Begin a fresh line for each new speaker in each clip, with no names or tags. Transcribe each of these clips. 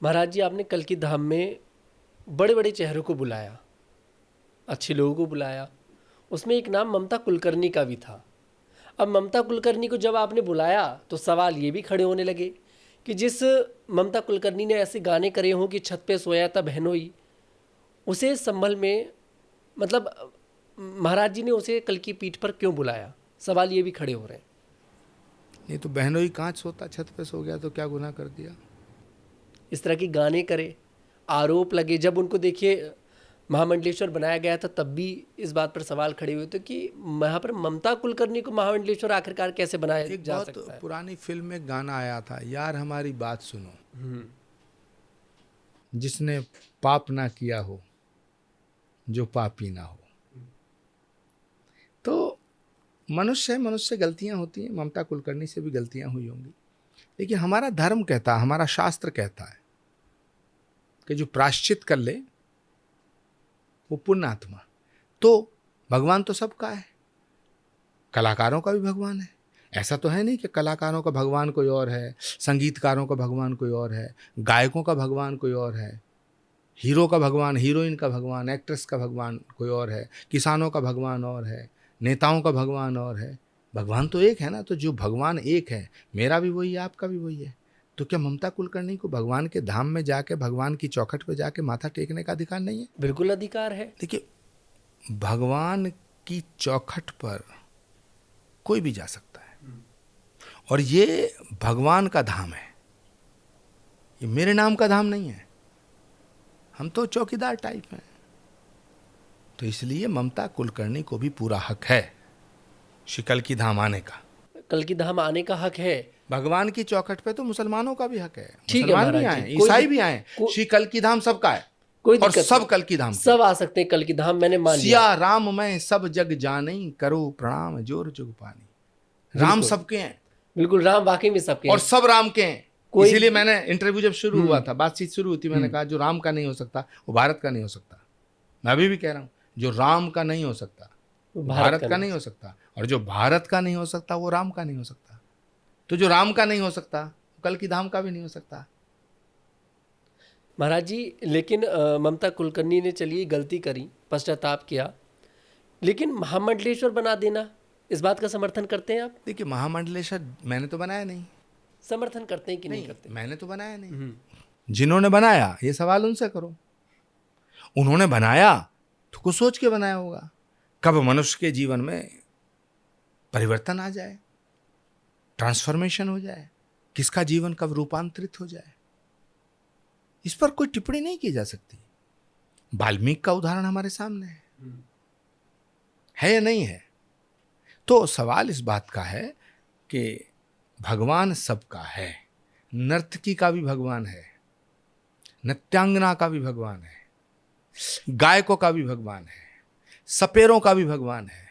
महाराज जी, आपने कल की धाम में बड़े बड़े चेहरों को बुलाया, अच्छे लोगों को बुलाया। उसमें एक नाम ममता कुलकर्णी का भी था। अब ममता कुलकर्णी को जब आपने बुलाया तो सवाल ये भी खड़े होने लगे कि जिस ममता कुलकर्णी ने ऐसे गाने करे हों कि छत पे सोया था बहनोई, उसे संभल में, मतलब महाराज जी ने उसे कल की पीठ पर क्यों बुलाया? सवाल ये भी खड़े हो रहे हैं।
नहीं तो बहनोई कांच सोता छत पे सो गया तो क्या गुनाह कर दिया?
इस तरह के गाने करे, आरोप लगे। जब उनको देखिए महामंडलेश्वर बनाया गया था तब भी इस बात पर सवाल खड़े हुए थे कि वहाँ पर ममता कुलकर्णी को महामंडलेश्वर आखिरकार कैसे बनाया
एक
जा
बहुत
सकता है।
पुरानी फिल्म में गाना आया था, यार हमारी बात सुनो, जिसने पाप ना किया हो, जो पापी ना हो। तो मनुष्य है, मनुष्य से गलतियां होती हैं। ममता कुलकर्णी से भी गलतियां हुई होंगी, लेकिन हमारा धर्म कहता है, हमारा शास्त्र कहता है कि जो प्रायश्चित कर ले वो पुण्यात्मा। तो भगवान तो सबका है, कलाकारों का भी भगवान है। ऐसा तो है नहीं कि कलाकारों का भगवान कोई और है, संगीतकारों का भगवान कोई और है, गायकों का भगवान कोई और है, हीरो का भगवान, हीरोइन का भगवान, एक्ट्रेस का भगवान कोई और है, किसानों का भगवान और है, नेताओं का भगवान और है। भगवान तो एक है ना। तो जो भगवान एक है, मेरा भी वही है, आपका भी वही है। तो क्या ममता कुलकर्णी को भगवान के धाम में जाके, भगवान की चौखट पे जाके माथा टेकने का अधिकार नहीं है?
बिल्कुल अधिकार है।
देखिए, भगवान की चौखट पर कोई भी जा सकता है, और ये भगवान का धाम है, ये मेरे नाम का धाम नहीं है। हम तो चौकीदार टाइप हैं। तो इसलिए ममता कुलकर्णी को भी पूरा हक है शिकल की धाम आने का।
कल की धाम आने का हक है।
भगवान की चौखट पे तो मुसलमानों का भी हक है,
ठीक है
मुसलमान भी
महाराज जी,
आए, ईसाई भी आए, श्री कल की धाम सबका है।
कोई
और
दिक्कत
सब
नहीं।
कल की धाम के।
सब आ सकते हैं कल की धाम, मैंने मान लिया।
सिया राम मैं सब जग जानी, करो प्रणाम जोर जुग पानी। राम
बिल्कुल
सबके हैं,
बिल्कुल, राम वाकई में सबके
और
हैं।
सब राम के हैं।
कोई
इसीलिए मैंने इंटरव्यू जब शुरू हुआ था, बातचीत शुरू हुई थी, मैंने कहा जो राम का नहीं हो सकता वो भारत का नहीं हो सकता। मैं अभी भी कह रहा हूं, जो राम का नहीं हो सकता वो भारत का नहीं हो सकता, और जो भारत का नहीं हो सकता वो राम का नहीं हो सकता। तो जो राम का नहीं हो सकता वो कल की धाम का भी नहीं हो सकता।
महाराज जी, लेकिन ममता कुलकर्णी ने चलिए गलती करी, पश्चाताप किया, लेकिन महामंडलेश्वर बना देना, इस बात का समर्थन करते हैं आप?
देखिए, महामंडलेश्वर मैंने तो बनाया नहीं।
समर्थन करते हैं कि नहीं करते?
मैंने तो बनाया नहीं। जिन्होंने बनाया ये सवाल उनसे करो। उन्होंने बनाया तो कुछ सोच के बनाया होगा, कब मनुष्य के जीवन में परिवर्तन आ जाए, ट्रांसफॉर्मेशन हो जाए, किसका जीवन कब रूपांतरित हो जाए, इस पर कोई टिप्पणी नहीं की जा सकती। वाल्मीकि का उदाहरण हमारे सामने है या नहीं है? तो सवाल इस बात का है कि भगवान सबका है। नर्तकी का भी भगवान है, नृत्यांगना का भी भगवान है, गायकों का भी भगवान है, सपेरों का भी भगवान है,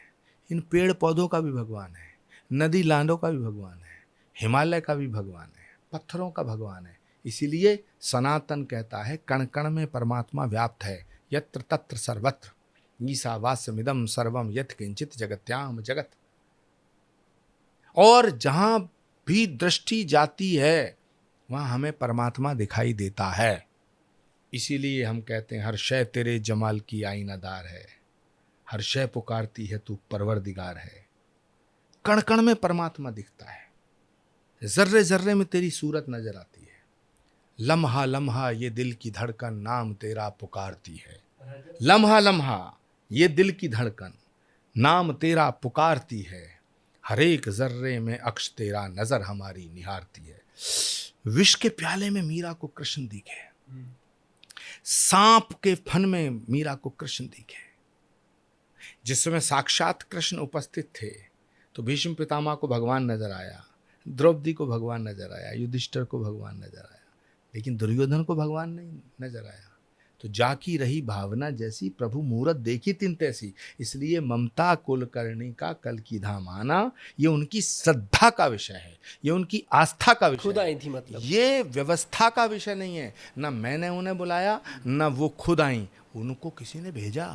इन पेड़ पौधों का भी भगवान है, नदी लांडों का भी भगवान है, हिमालय का भी भगवान है, पत्थरों का भगवान है। इसीलिए सनातन कहता है कण कण में परमात्मा व्याप्त है, यत्र तत्र सर्वत्र ईशावास्यमिदं सर्वम यत् किंचित जगत्याम जगत। और जहां भी दृष्टि जाती है वहां हमें परमात्मा दिखाई देता है। इसीलिए हम कहते हैं हर शय तेरे जमाल की आईनादार है, हर शय पुकारती है तू परवरदिगार है। कण कण में परमात्मा दिखता है, जर्रे जर्रे में तेरी सूरत नजर आती है। लम्हा लम्हा ये दिल की धड़कन नाम तेरा पुकारती है। लम्हा लम्हा ये दिल की धड़कन नाम तेरा पुकारती है, हर एक जर्रे में अक्ष तेरा नजर हमारी निहारती है। विष के प्याले में मीरा को कृष्ण दिखे, सांप के फन में मीरा को कृष्ण दिखे। जिस समय साक्षात कृष्ण उपस्थित थे तो भीष्म पितामह को भगवान नजर आया, द्रौपदी को भगवान नजर आया, युधिष्ठिर को भगवान नजर आया, लेकिन दुर्योधन को भगवान नहीं नजर आया। तो जाकी रही भावना जैसी, प्रभु मूरत देखी तिन तैसी। इसलिए ममता कुलकर्णी का कल की धाम आना ये उनकी श्रद्धा का विषय है, ये उनकी आस्था का विषय
खुद
है।
आई थी मतलब?
ये व्यवस्था का विषय नहीं है। ना मैंने उन्हें बुलाया, ना वो खुद आई, उनको किसी ने भेजा।